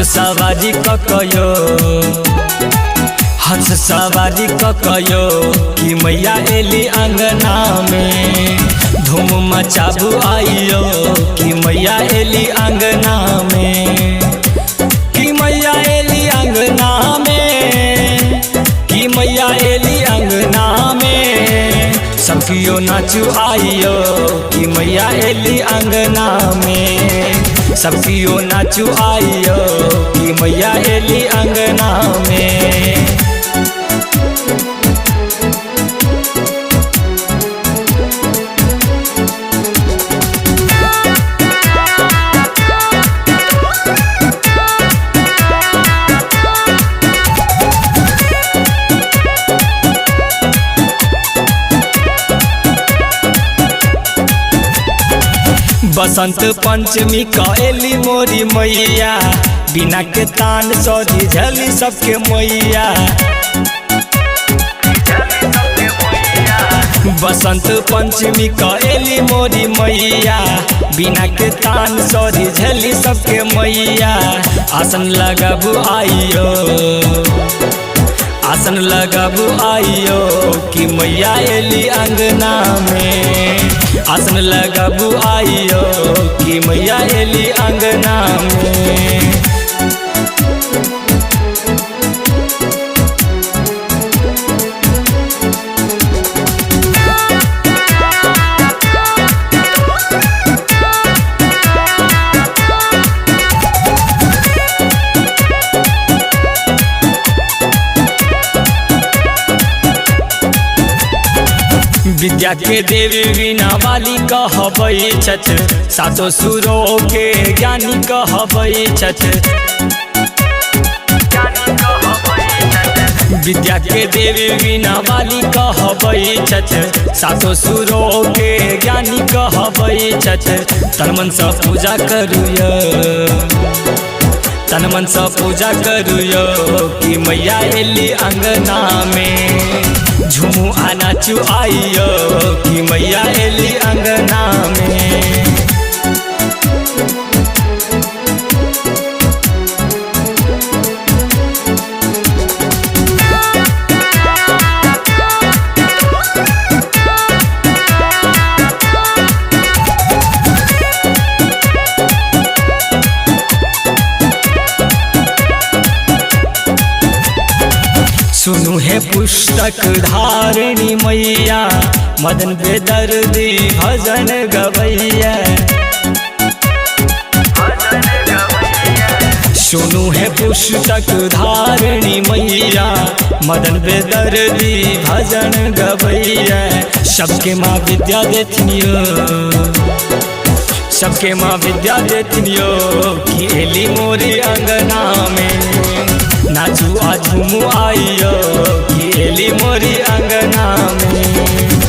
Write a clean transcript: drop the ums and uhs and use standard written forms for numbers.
सवारी ककयो, हंस सवारी ककयो कि मैया एली अंगना में। धूम मचाबू आइयो कि मैया एली अंगना में, कि मैया एली अंगना में, कि मैया एली अंगना में। सबकियो नाचू आइयो कि मैया एली अंगना में, सबकियो नाचू आइयो कि मैया एली अंगना में। बसंत पंचमी कएली मोरी मैया, बिना के तान सौधी झली सबके मैया। बसंत पंचमी कएली मोरी मैया, बिना के तान सौधी झली सबके मैया। आसन लगाबू आइयो, आसन लगाबू आइयो कि मैया एली अंगना में, आसन लगाबू आइयो कि मैया एली अंगना में। विद्या के देवी वीणा वाली कहबै छठ, सातो सुरों के ज्ञानी कहबै छठ। विद्या के देवी वीणा वाली कहबै छठ, सातो सुरों के ज्ञानी कहबै छठ। तन मन से पूजा करूयो, तन मन से पूजा करूयो कि मैया एली अंगना में। झूमू आ नाचू आइयो कि मैया एली अंगना में। सुनु है पुस्तक धारिणी मैया, मदन बेदर्दी भजन गवैया। सुनु है पुस्तक धारिणी मैया, मदन बेदर्दी भजन गवैया। सबके माँ विद्या देथिनियो, सबके माँ विद्या देथिनियो कि एली मोरी अंगना में। नाचू आ झूमू आइयो कि एली मोरी अंगना में।